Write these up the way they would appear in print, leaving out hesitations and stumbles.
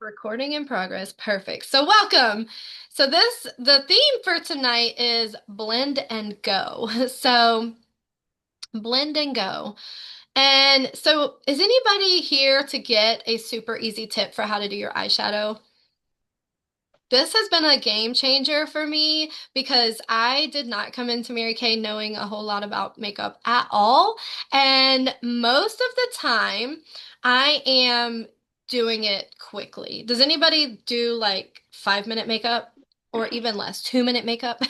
Recording in progress. Perfect. So welcome. The theme for tonight is blend and go. So blend and go. And so is anybody here to get a super easy tip for how to do your eyeshadow? This has been a game changer for me because I did not come into Mary Kay knowing a whole lot about makeup at all. And most of the time, I am doing it quickly. Does anybody do like 5 minute makeup or even less, 2 minute makeup?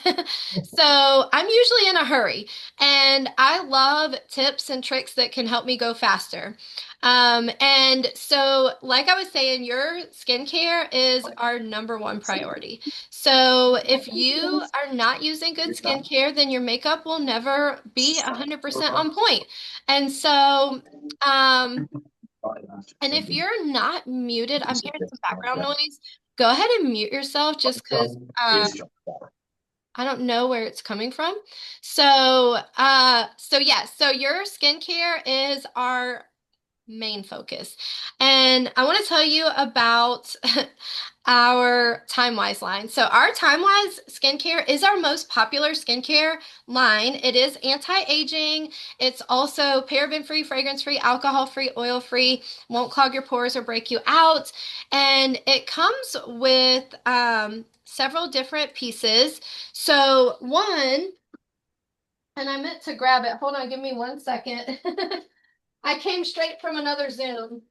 So I'm usually in a hurry and I love tips and tricks that can help me go faster. And so, like I was saying, your skincare is our number one priority. So, if you are not using good skincare, then your makeup will never be 100% on point. And so, um, and if you're not muted, I'm hearing some background noise. Go ahead and mute yourself just because I don't know where it's coming from. So your skincare is our main focus. And I want to tell you about our Time-Wise line. So our Time-Wise skincare is our most popular skincare line. It is anti-aging. It's also paraben-free, fragrance-free, alcohol-free, oil-free, won't clog your pores or break you out. And it comes with several different pieces. So one, and I meant to grab it. Hold on, give me 1 second. I came straight from another Zoom.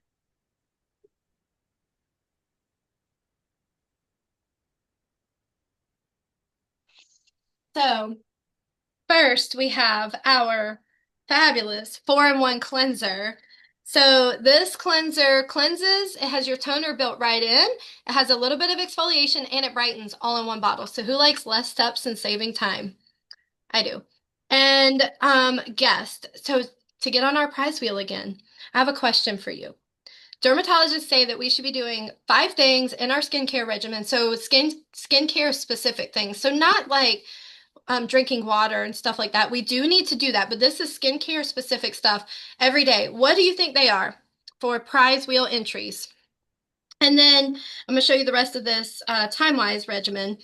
So first we have our fabulous 4-in-1 cleanser. So this cleanser cleanses, it has your toner built right in, it has a little bit of exfoliation, and it brightens all in one bottle. So who likes less steps and saving time? I do. And guest, so to get on our prize wheel again, I have a question for you. Dermatologists say that we should be doing 5 things in our skincare regimen. So skincare specific things. So not like drinking water and stuff like that. We do need to do that, but this is skincare specific stuff every day. What do you think they are for prize wheel entries? And then I'm going to show you the rest of this time-wise regimen.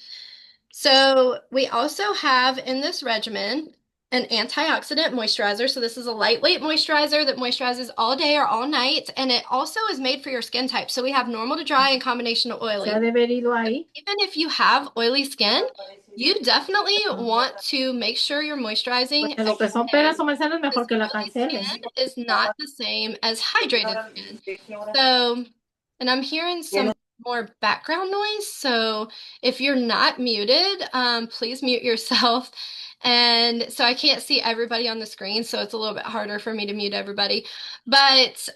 So we also have in this regimen an antioxidant moisturizer. So this is a lightweight moisturizer that moisturizes all day or all night, and it also is made for your skin type. So we have normal to dry and combination to Se ha oily. de haber ido ahí. Even if you have oily skin, you definitely want to make sure you're moisturizing Porque lo que every son peras day comerciales, because mejor que la oily cancelen. skin is not the same as hydrated skin. So, and I'm hearing some more background noise. So if you're not muted, please mute yourself. And so I can't see everybody on the screen, so it's a little bit harder for me to mute everybody. But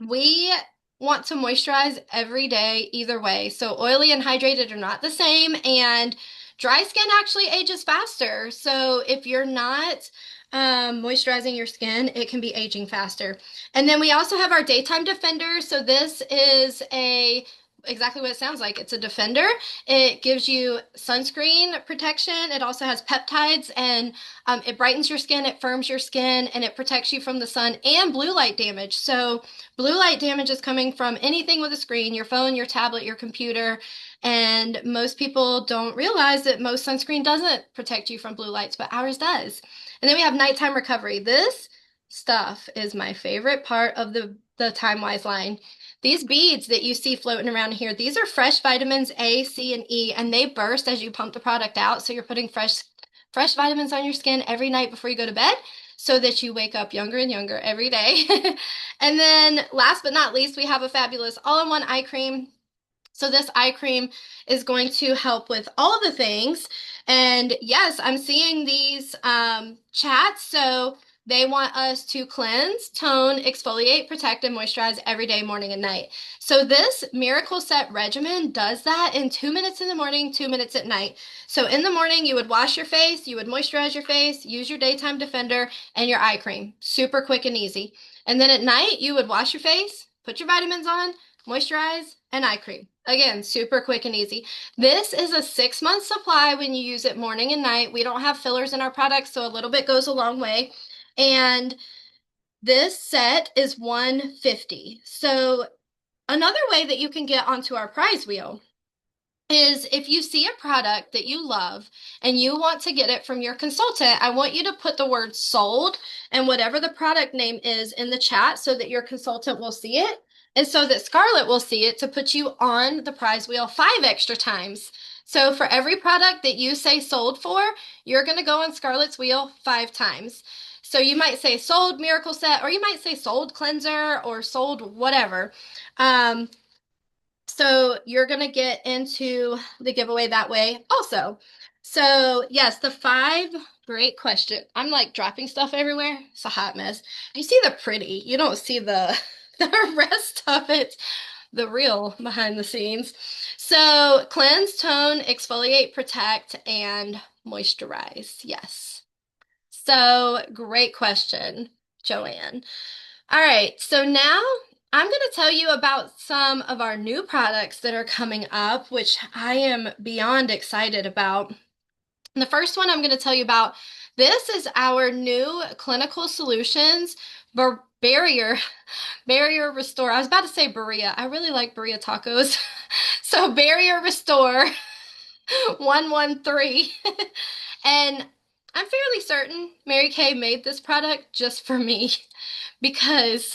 we want to moisturize every day either way. So oily and hydrated are not the same, and dry skin actually ages faster. So if you're not moisturizing your skin, it can be aging faster. And then we also have our daytime defender. So this is a exactly what it sounds like. It's a defender. It gives you sunscreen protection. It also has peptides and it brightens your skin, it firms your skin, and it protects you from the sun and blue light damage. So blue light damage is coming from anything with a screen, your phone, your tablet, your computer. And most people don't realize that most sunscreen doesn't protect you from blue lights, but ours does. And then we have nighttime recovery. This stuff is my favorite part of the Time-Wise line. These beads that you see floating around here, these are fresh vitamins A, C, and E, and they burst as you pump the product out. So you're putting fresh vitamins on your skin every night before you go to bed so that you wake up younger and younger every day. And then last but not least, we have a fabulous all-in-one eye cream. So this eye cream is going to help with all of the things. And yes, I'm seeing these chats. So they want us to cleanse, tone, exfoliate, protect, and moisturize every day, morning and night. So this Miracle Set regimen does that in 2 minutes in the morning, 2 minutes at night. So in the morning, you would wash your face, you would moisturize your face, use your daytime defender, and your eye cream. Super quick and easy. And then at night, you would wash your face, put your vitamins on, moisturize, and eye cream. Again, super quick and easy. This is a 6 month supply when you use it morning and night. We don't have fillers in our products, so a little bit goes a long way. And this set is $150. So Another way that you can get onto our prize wheel is if you see a product that you love and you want to get it from your consultant, I want you to put the word sold and whatever the product name is in the chat so that your consultant will see it and so that Scarlett will see it to put you on the prize wheel 5 extra times. So for every product that you say sold for, you're going to go on Scarlett's wheel 5 times. So you might say sold miracle set, or you might say sold cleanser or sold whatever. Um, so you're going to get into the giveaway that way also. So yes, the five, great question. I'm like dropping stuff everywhere. It's a hot mess. You see the pretty, you don't see the the rest of it, the real behind the scenes. So cleanse, tone, exfoliate, protect, and moisturize. Yes. So great question, Joanne. All right, so now I'm going to tell you about some of our new products that are coming up, which I am beyond excited about. And the first one I'm going to tell you about, this is our new clinical solutions barrier restore. I was about to say burrito. I really like burrito tacos. So barrier restore 113. And I'm fairly certain Mary Kay made this product just for me because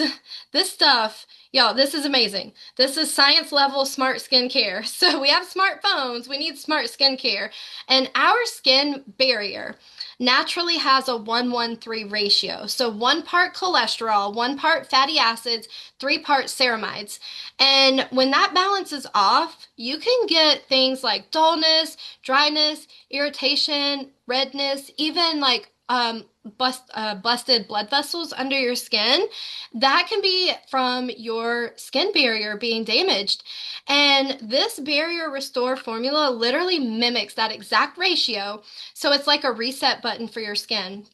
this stuff, y'all, this is amazing. This is science level smart skincare. So we have smartphones, we need smart skincare. And our skin barrier naturally has a 1:1:3 ratio. So 1 part cholesterol, 1 part fatty acids, 3 parts ceramides. And when that balance is off, you can get things like dullness, dryness, irritation, redness, even like busted blood vessels under your skin. That can be from your skin barrier being damaged. And this barrier restore formula literally mimics that exact ratio. So it's like a reset button for your skin.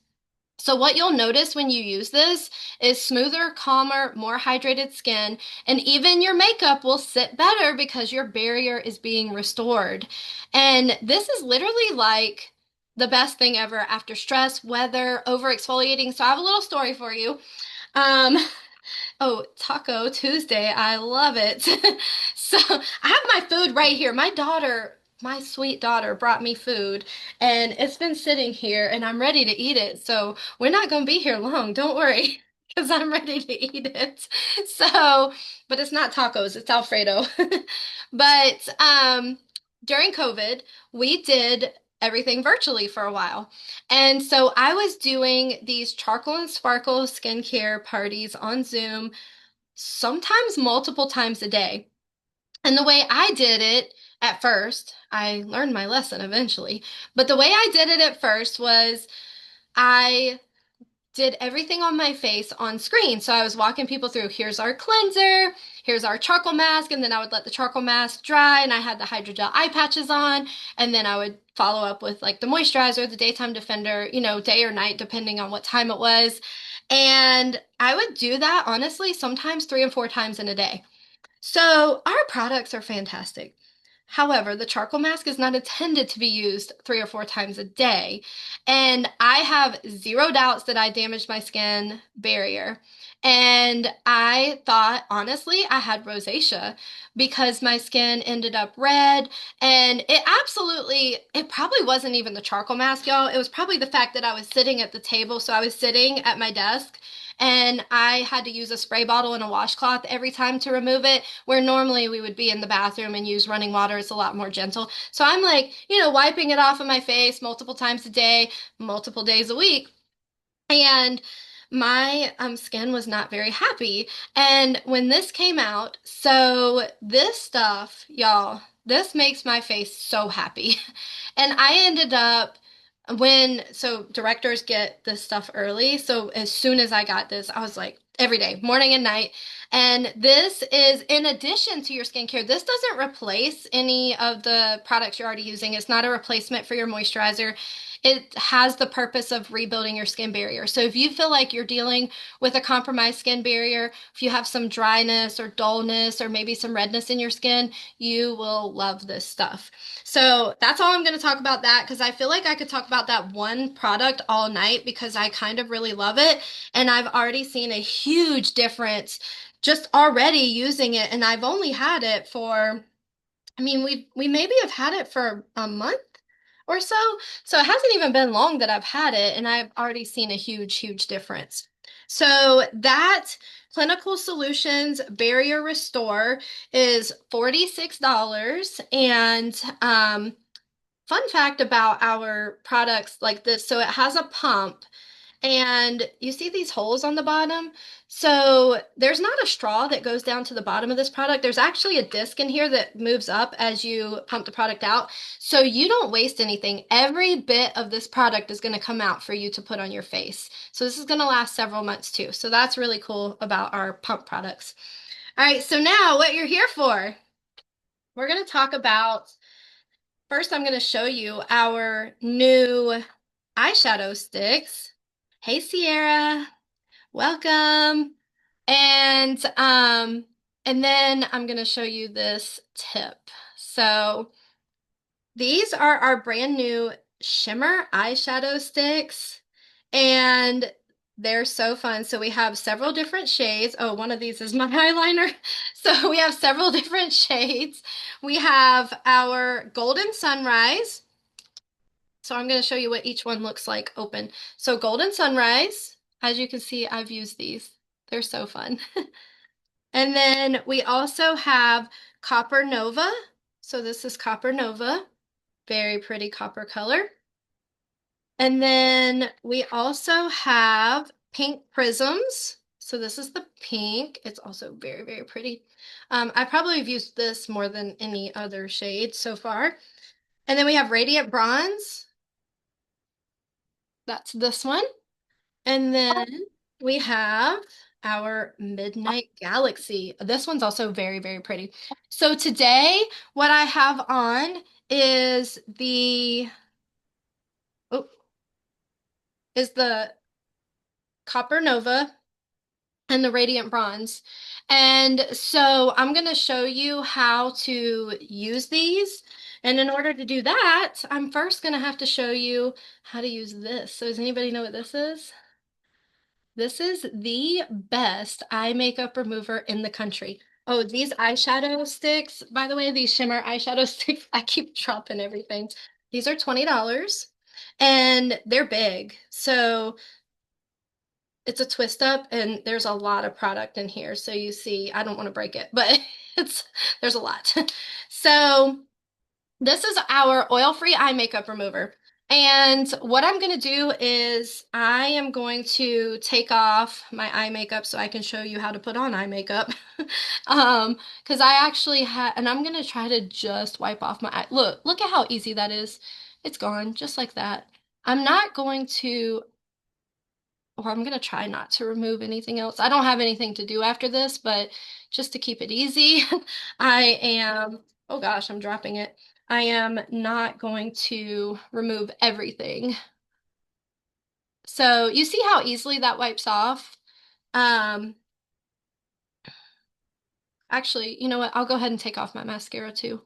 So what you'll notice when you use this is smoother, calmer, more hydrated skin, and even your makeup will sit better because your barrier is being restored. And this is literally like the best thing ever after stress, weather, over exfoliating. So I have a little story for you. Um, Oh, Taco Tuesday. I love it. So I have my food right here. My daughter, my sweet daughter, brought me food and it's been sitting here and I'm ready to eat it. So we're not going to be here long. Don't worry, because I'm ready to eat it. So, but it's not tacos, it's Alfredo. But during COVID, we did everything virtually for a while. And so I was doing these charcoal and sparkle skincare parties on Zoom, sometimes multiple times a day. And the way I did it at first, I learned my lesson eventually, but the way I did it at first was I did everything on my face on screen. So I was walking people through, here's our cleanser, here's our charcoal mask, and then I would let the charcoal mask dry and I had the hydrogel eye patches on, and then I would follow up with like the moisturizer, the daytime defender, day or night, depending on what time it was. And I would do that honestly, sometimes 3 and 4 times in a day. So our products are fantastic. However, the charcoal mask is not intended to be used 3 or 4 times a day. And I have zero doubts that I damaged my skin barrier. And I thought, honestly, I had rosacea because my skin ended up red. And it probably wasn't even the charcoal mask, y'all. It was probably the fact that I was sitting at the table. So I was sitting at my desk and I had to use a spray bottle and a washcloth every time to remove it, where normally we would be in the bathroom and use running water. It's a lot more gentle. So I'm like, wiping it off of my face multiple times a day, multiple days a week. And my skin was not very happy. And when this came out, so this stuff, y'all, this makes my face so happy. And I ended up so directors get this stuff early. So as soon as I got this, I was like, every day, morning and night. And this is in addition to your skincare. This doesn't replace any of the products you're already using. It's not a replacement for your moisturizer. it has the purpose of rebuilding your skin barrier. So if you feel like you're dealing with a compromised skin barrier, if you have some dryness or dullness or maybe some redness in your skin, you will love this stuff. So that's all I'm going to talk about that because I feel like I could talk about that one product all night because I kind of really love it. And I've already seen a huge difference just already using it. And I've only had it for, I mean, we maybe have had it for a month or so. So it hasn't even been long that I've had it, and I've already seen a huge, huge difference. So that Clinical Solutions Barrier Restore is $46. And fun fact about our products like this, so it has a pump and you see these holes on the bottom. So there's not a straw that goes down to the bottom of this product. There's actually a disc in here that moves up as you pump the product out. So you don't waste anything. Every bit of this product is going to come out for you to put on your face. So this is going to last several months too. So that's really cool about our pump products. All right, so now what you're here for, we're going to talk about, first I'm going to show you our new eyeshadow sticks. Hey, Sierra. Welcome. And and then I'm going to show you this tip. So these are our brand new shimmer eyeshadow sticks and they're so fun. So we have several different shades. Oh, one of these is my eyeliner. So we have several different shades. We have our Golden Sunrise. So I'm going to show you what each one looks like open. So Golden Sunrise, as you can see, I've used these. They're so fun. And then we also have Copper Nova. So this is Copper Nova, very pretty copper color. And then we also have Pink Prisms. So this is the pink. It's also very, very pretty. I probably have used this more than any other shade so far. And then we have Radiant Bronze. That's this one. And then we have our Midnight Galaxy. This one's also very, very pretty. So today, what I have on is oh, the Copper Nova and the Radiant Bronze. And so I'm going to show you how to use these. And in order to do that, I'm first going to have to show you how to use this. So does anybody know what this is? This is the best eye makeup remover in the country. Oh, these eyeshadow sticks, by the way, these shimmer eyeshadow sticks, I keep dropping everything. These are $20 and they're big. So it's a twist up and there's a lot of product in here. So you see, I don't want to break it, but there's a lot. So this is our oil-free eye makeup remover. And what I'm going to do is I am going to take off my eye makeup so I can show you how to put on eye makeup. Because I actually had, and I'm going to try to just wipe off my eye. Look at how easy that is. It's gone just like that. I'm not going to, or I'm going to try not to remove anything else. I don't have anything to do after this, but just to keep it easy, I am, oh gosh, I'm dropping it. I am not going to remove everything. So you see how easily that wipes off? Um, Actually, you know what? I'll go ahead and take off my mascara too.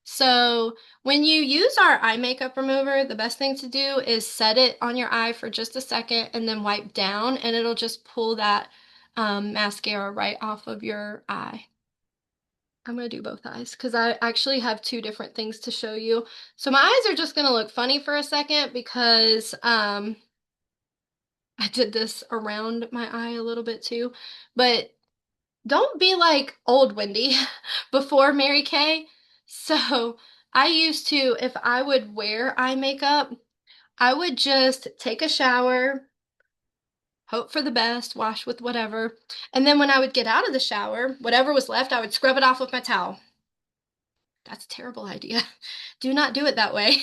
So when you use our eye makeup remover, the best thing to do is set it on your eye for just a second and then wipe down and it'll just pull that mascara right off of your eye. I'm going to do both eyes because I actually have two different things to show you. So my eyes are just going to look funny for a second because I did this around my eye a little bit too. But don't be like old Wendy before Mary Kay. So I used to, if I would wear eye makeup, I would just take a shower, hope for the best, wash with whatever. And then when I would get out of the shower, whatever was left, I would scrub it off with my towel. That's a terrible idea. Do not do it that way.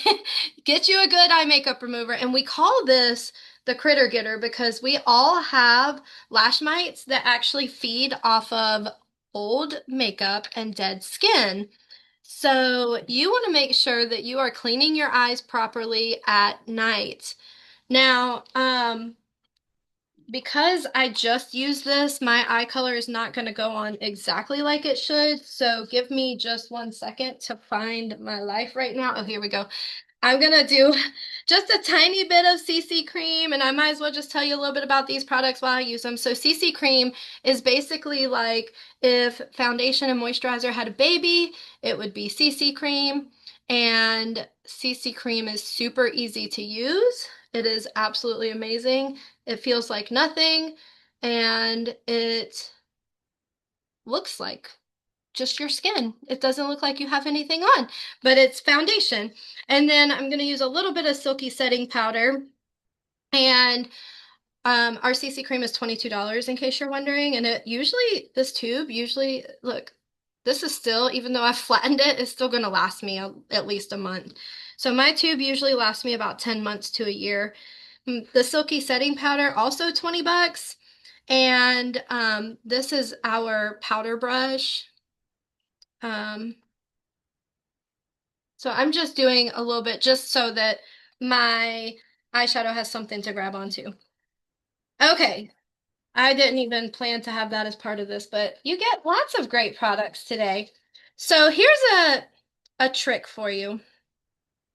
Get you a good eye makeup remover. And we call this the critter getter because we all have lash mites that actually feed off of old makeup and dead skin. So you want to make sure that you are cleaning your eyes properly at night. Now, because I just used this, my eye color is not going to go on exactly like it should. So give me just 1 second to find my life right now. Oh, here we go. I'm gonna do just a tiny bit of CC cream, and I might as well just tell you a little bit about these products while I use them. So CC cream is basically like if foundation and moisturizer had a baby, it would be CC cream. And CC cream is super easy to use. It is absolutely amazing. It feels like nothing, and it looks like just your skin. It doesn't look like you have anything on, but it's foundation. And then I'm going to use a little bit of silky setting powder. And our CC cream is $22 in case you're wondering. And it usually, this tube usually, look, this is still, even though I've flattened it, it's still going to last me at least a month. So my tube usually lasts me about 10 months to a year. The silky setting powder, also 20 bucks. And this is our powder brush. Um, So I'm just doing a little bit just so that my eyeshadow has something to grab onto. Okay, I didn't even plan to have that as part of this, but you get lots of great products today. So here's a trick for you.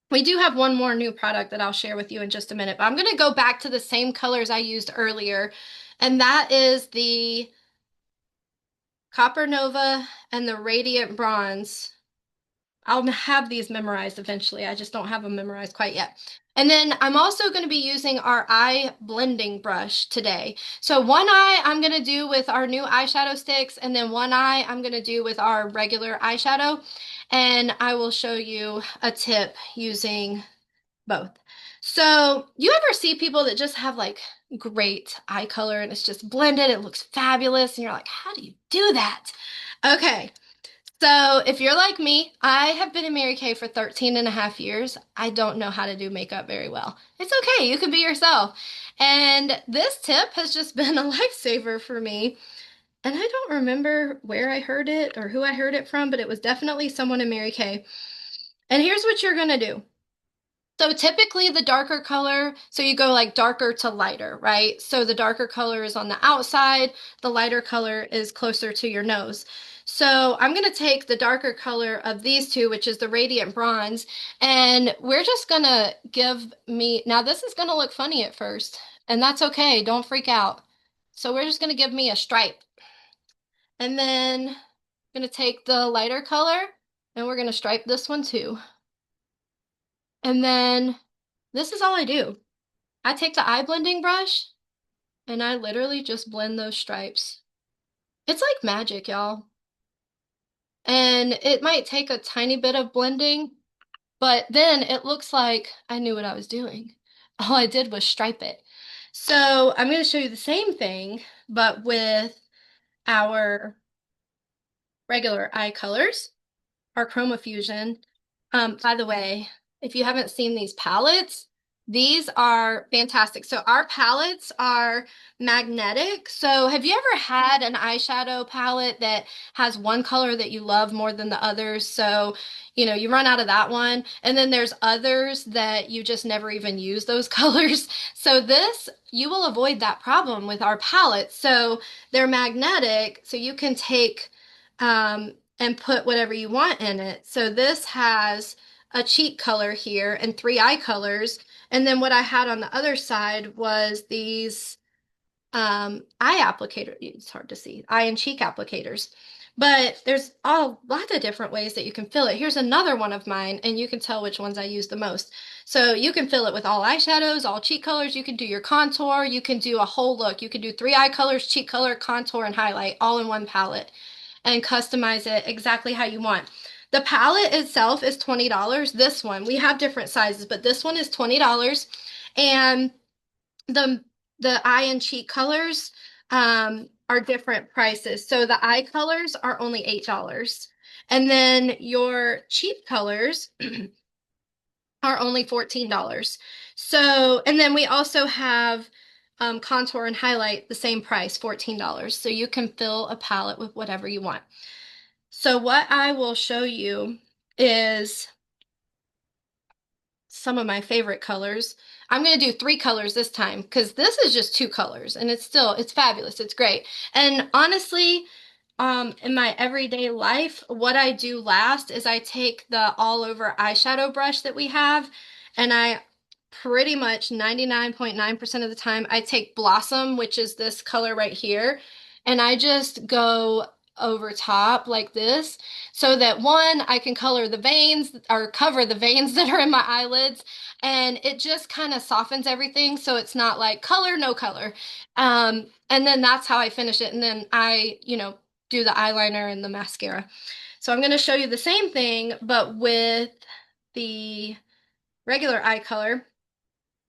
We do have one more new product that I'll share with you in just a minute, but I'm going to go back to the same colors I used earlier, and that is the Copper Nova and the Radiant Bronze. I'll have these memorized eventually. I just don't have them memorized quite yet. And then I'm also going to be using our eye blending brush today. So one eye I'm going to do with our new eyeshadow sticks, and then one eye I'm going to do with our regular eyeshadow. And I will show you a tip using both. So you ever see people that just have like great eye color and it's just blended, it looks fabulous, and you're like, how do you do that? Okay. So if you're like me, I have been in Mary Kay for 13 and a half years. I don't know how to do makeup very well. It's okay, you can be yourself. And this tip has just been a lifesaver for me. And I don't remember where I heard it or who I heard it from, but it was definitely someone in Mary Kay. And here's what you're gonna do. So typically the darker color, so you go like darker to lighter, right? So the darker color is on the outside, the lighter color is closer to your nose. So I'm going to take the darker color of these two, which is the Radiant Bronze, and we're just going to give me, now this is going to look funny at first, and that's okay, don't freak out. So we're just going to give me a stripe. And then I'm going to take the lighter color, and we're going to stripe this one too. And then this is all I do. I take the eye blending brush and I literally just blend those stripes. It's like magic, y'all. And it might take a tiny bit of blending, but then it looks like I knew what I was doing. All I did was stripe it. So I'm going to show you the same thing, but with our regular eye colors, our Chroma Fusion. By the way, if you haven't seen these palettes, these are fantastic. So our palettes are magnetic. So have you ever had an eyeshadow palette that has one color that you love more than the others? So, you run out of that one. And then there's others that you just never even use those colors. So this, you will avoid that problem with our palettes. So they're magnetic, so you can take and put whatever you want in it. So this has a cheek color here and three eye colors. And then what I had on the other side was these eye applicator. It's hard to see, eye and cheek applicators. But there's lots of different ways that you can fill it. Here's another one of mine, and you can tell which ones I use the most. So you can fill it with all eyeshadows, all cheek colors. You can do your contour. You can do a whole look. You can do three eye colors, cheek color, contour, and highlight all in one palette and customize it exactly how you want. The palette itself is $20. This one, we have different sizes, but this one is $20. And the eye and cheek colors are different prices. So the eye colors are only $8. And then your cheek colors are only $14. So, and then we also have contour and highlight the same price, $14. So you can fill a palette with whatever you want. So what I will show you is some of my favorite colors. I'm going to do three colors this time because this is just two colors and it's fabulous. It's great. And honestly, in my everyday life, what I do last is I take the all over eyeshadow brush that we have and I pretty much 99.9% of the time I take Blossom, which is this color right here, and I just go over top like this so that one, I can color the veins or cover the veins that are in my eyelids, and it just kind of softens everything so it's not like color, no color. And then that's how I finish it. And then I do the eyeliner and the mascara. So I'm going to show you the same thing, but with the regular eye color.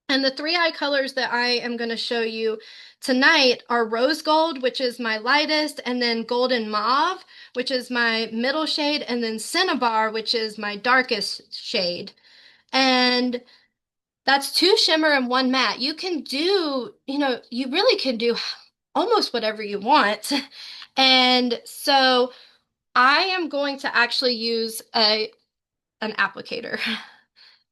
And the three eye colors that I am going to show you tonight are rose gold, which is my lightest, and then golden mauve, which is my middle shade, and then cinnabar, which is my darkest shade. And that's two shimmer and one matte. You can do, you really can do almost whatever you want. And so I am going to actually use an applicator.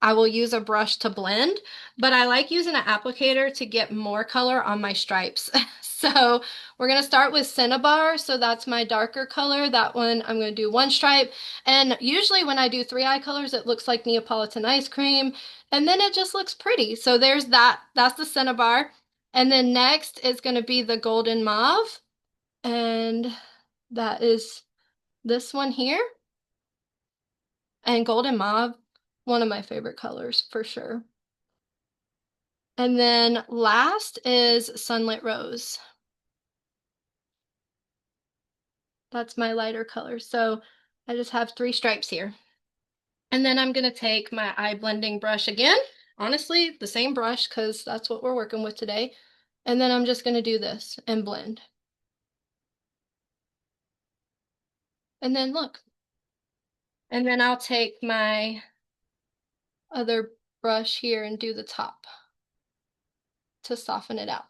I will use a brush to blend, but I like using an applicator to get more color on my stripes. So we're going to start with Cinnabar. So that's my darker color. That one, I'm going to do one stripe. And usually when I do three eye colors, it looks like Neapolitan ice cream. And then it just looks pretty. So there's that. That's the Cinnabar. And then next is going to be the Golden Mauve. And that is this one here. And Golden Mauve, one of my favorite colors for sure. And then last is Sunlit Rose. That's my lighter color. So I just have three stripes here. And then I'm going to take my eye blending brush again. Honestly, the same brush because that's what we're working with today. And then I'm just going to do this and blend. And then look. And then I'll take my other brush here and do the top to soften it out.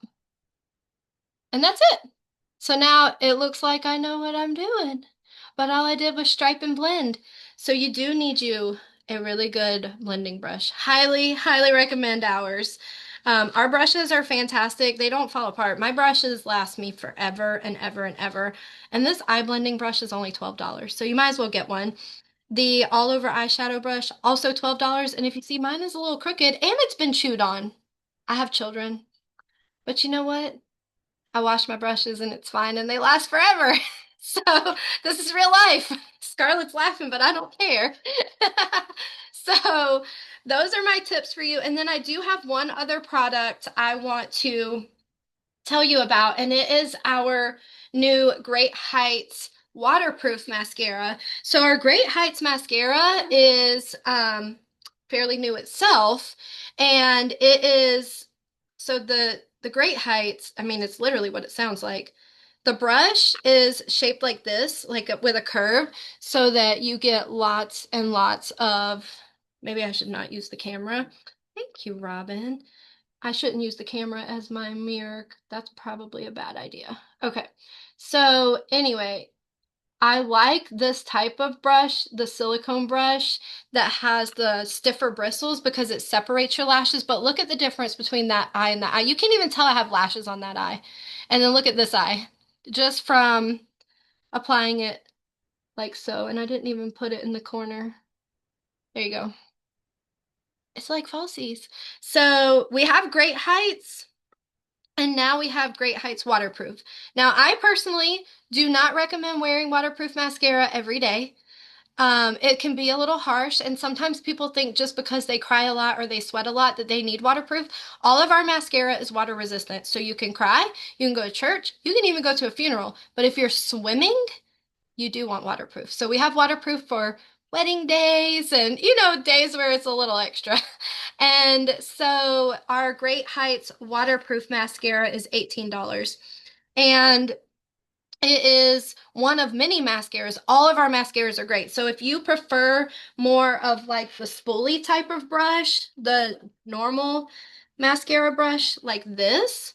And that's it. So now it looks like I know what I'm doing, but all I did was stripe and blend. So you do need you a really good blending brush. Highly, highly recommend ours. Our brushes are fantastic. They don't fall apart. My brushes last me forever and ever and ever. And this eye blending brush is only $12. So you might as well get one. The all over eyeshadow brush, also $12. And if you see, mine is a little crooked and it's been chewed on. I have children. But you know what? I wash my brushes and it's fine and they last forever. So this is real life. Scarlett's laughing, but I don't care. So those are my tips for you. And then I do have one other product I want to tell you about, and it is our new Great Heights Waterproof Mascara. So our Great Heights Mascara is fairly new itself, and it is so the Great Heights, I mean, it's literally what it sounds like. The brush is shaped like this, with a curve, so that you get lots and lots of, maybe I should not use the camera. Thank you, Robin. I shouldn't use the camera as my mirror. That's probably a bad idea. Okay. So anyway, I like this type of brush, the silicone brush that has the stiffer bristles because it separates your lashes. But look at the difference between that eye and that eye. You can't even tell I have lashes on that eye. And then look at this eye, just from applying it like so. And I didn't even put it in the corner. There you go. It's like falsies. So we have Great Heights. And now we have Great Heights Waterproof. Now, I personally do not recommend wearing waterproof mascara every day. It can be a little harsh, and sometimes people think just because they cry a lot or they sweat a lot that they need waterproof. All of our mascara is water resistant, so you can cry, you can go to church, you can even go to a funeral. But if you're swimming, you do want waterproof. So we have waterproof for wedding days and, days where it's a little extra. And so our Great Heights waterproof mascara is $18. And it is one of many mascaras. All of our mascaras are great. So if you prefer more of like the spoolie type of brush, the normal mascara brush like this,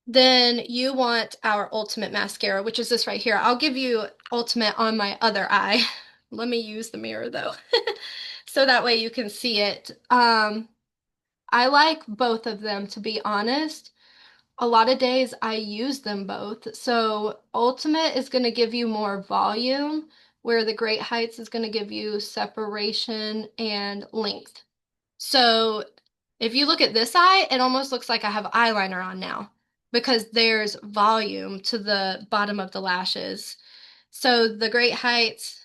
then you want our ultimate mascara, which is this right here. I'll give you ultimate on my other eye let me use the mirror though. So that way you can see it. I like both of them, to be honest. A lot of days I use them both. So Ultimate is going to give you more volume, where the Great Heights is going to give you separation and length. So if you look at this eye, it almost looks like I have eyeliner on now because there's volume to the bottom of the lashes. So the Great Heights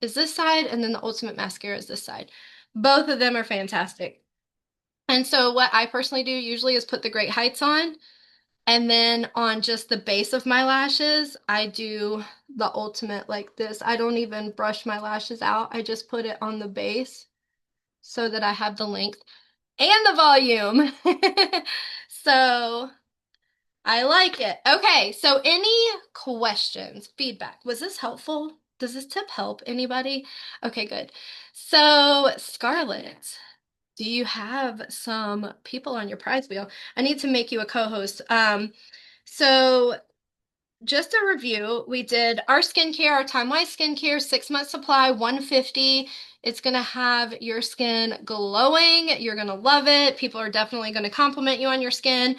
is this side, and then the Ultimate Mascara is this side. Both of them are fantastic. And so what I personally do usually is put the Great Heights on, and then on just the base of my lashes, I do the Ultimate like this. I don't even brush my lashes out. I just put it on the base so that I have the length and the volume. So I like it. Okay, so any questions, feedback? Was this helpful? Does this tip help anybody? Okay, good. So, Scarlett, do you have some people on your prize wheel? I need to make you a co-host. So just a review, we did our skincare, our time-wise skincare, 6 month supply, 150. It's gonna have your skin glowing. You're gonna love it. People are definitely gonna compliment you on your skin.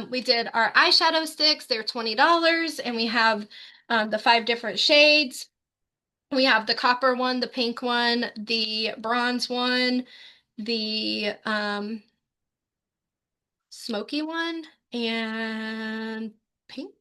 We did our eyeshadow sticks, they're $20, and we have the 5 different shades. We have the copper one, the pink one, the bronze one, the smoky one, and pink.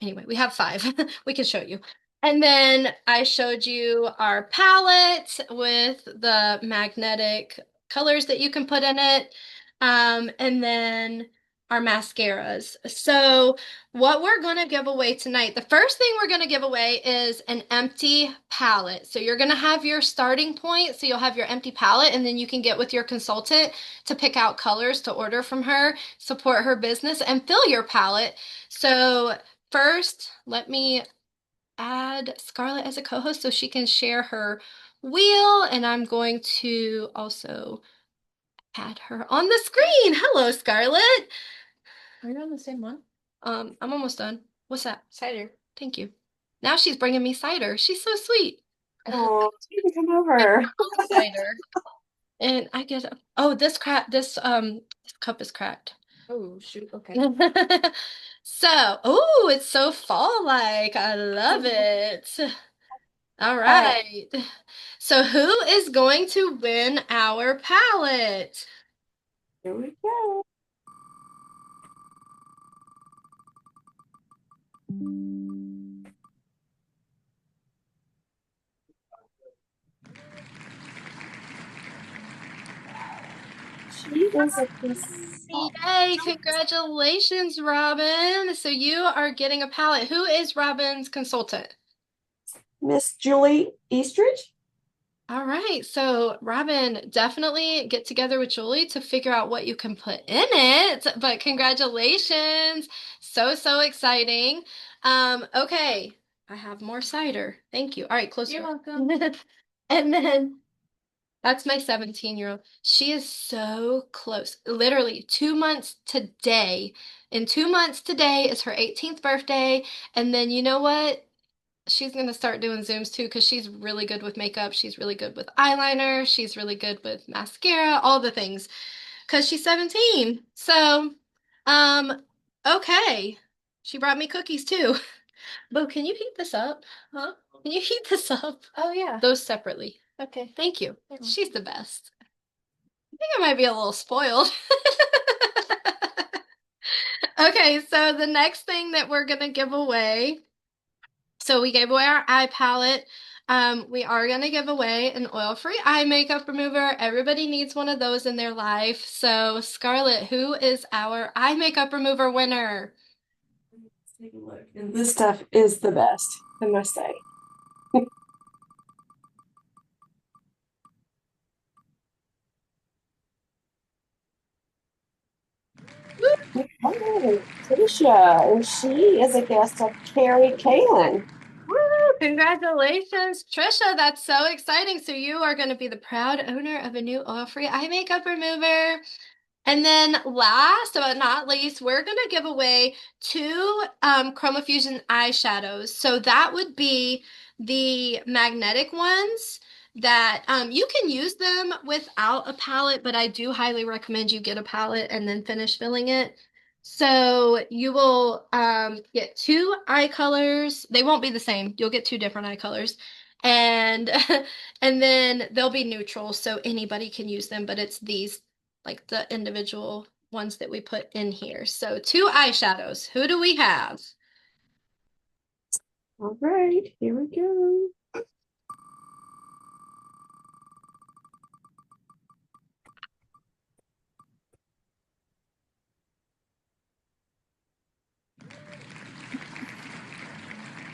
Anyway, we have 5. We can show you. And then I showed you our palette with the magnetic colors that you can put in it. And then our mascaras. So what we're going to give away tonight, the first thing we're going to give away is an empty palette. So you're going to have your starting point. So you'll have your empty palette, and then you can get with your consultant to pick out colors to order from her, support her business, and fill your palette. So first, let me add Scarlett as a co-host so she can share her wheel, and I'm going to also add her on the screen. Hello, Scarlett. Are you on the same one? I'm almost done. What's that? Cider. Thank you. Now she's bringing me cider. She's so sweet. Oh, you can come over. Cider. And I get, oh, this cup is cracked. Oh, shoot. Okay. So, oh, it's so fall-like. I love it. All right. So who is going to win our palette? Here we go. She is a Yay, congratulations, Robin. So you are getting a palette. Who is Robin's consultant? Miss Julie Eastridge. All right, so Robin, definitely get together with Julie to figure out what you can put in it. But congratulations. So, so exciting. Okay, I have more cider. Thank you. All right, closer. You're welcome. And then that's my 17-year-old. She is so close. Literally 2 months today. In 2 months today is her 18th birthday. And then you know what? She's going to start doing Zooms too because she's really good with makeup. She's really good with eyeliner. She's really good with mascara, all the things because she's 17. So, um, okay. She brought me cookies too. Bo, can you heat this up? Huh? Can you heat this up? Oh, yeah. Those separately. Okay. Thank you. You're welcome. She's the best. I think I might be a little spoiled. Okay, so the next thing that we're going to give away, so we gave away our eye palette. We are going to give away an oil-free eye makeup remover. Everybody needs one of those in their life. So, Scarlett, who is our eye makeup remover winner? Let's take a look. And this stuff is the best, I must say. Oh, Tricia, and she is a guest of Carrie Kalen. Woo! Congratulations, Trisha. That's so exciting. So you are going to be the proud owner of a new oil-free eye makeup remover. And then last but not least, we're going to give away 2 Chroma Fusion eyeshadows. So that would be the magnetic ones that you can use them without a palette, but I do highly recommend you get a palette and then finish filling it. So you will get two eye colors. They won't be the same. You'll get two different eye colors. And and then they'll be neutral, so anybody can use them, but it's these like the individual ones that we put in here. So two eyeshadows. Who do we have? All right, here we go.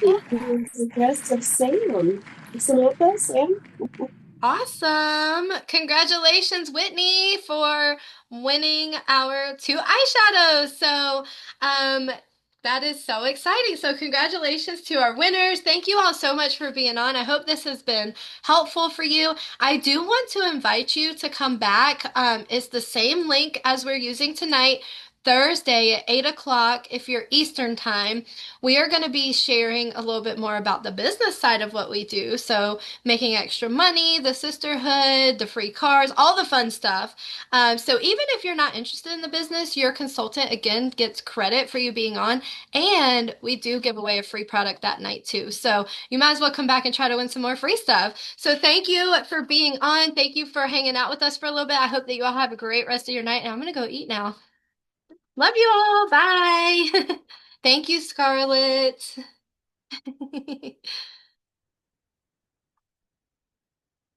It's the rest of Sam. Samantha, Sam? Awesome. Congratulations, Whitney, for winning our two eyeshadows. So, um, that is so exciting. So, congratulations to our winners. Thank you all so much for being on. I hope this has been helpful for you. I do want to invite you to come back. It's the same link as we're using tonight. Thursday at 8 o'clock, if you're Eastern time, we are going to be sharing a little bit more about the business side of what we do. So, making extra money, the sisterhood, the free cars, all the fun stuff. So even if you're not interested in the business, your consultant again gets credit for you being on, and we do give away a free product that night too. So you might as well come back and try to win some more free stuff. So thank you for being on. Thank you for hanging out with us for a little bit. I hope that you all have a great rest of your night, and I'm gonna go eat now. Love you all. Bye. Thank you, Scarlett.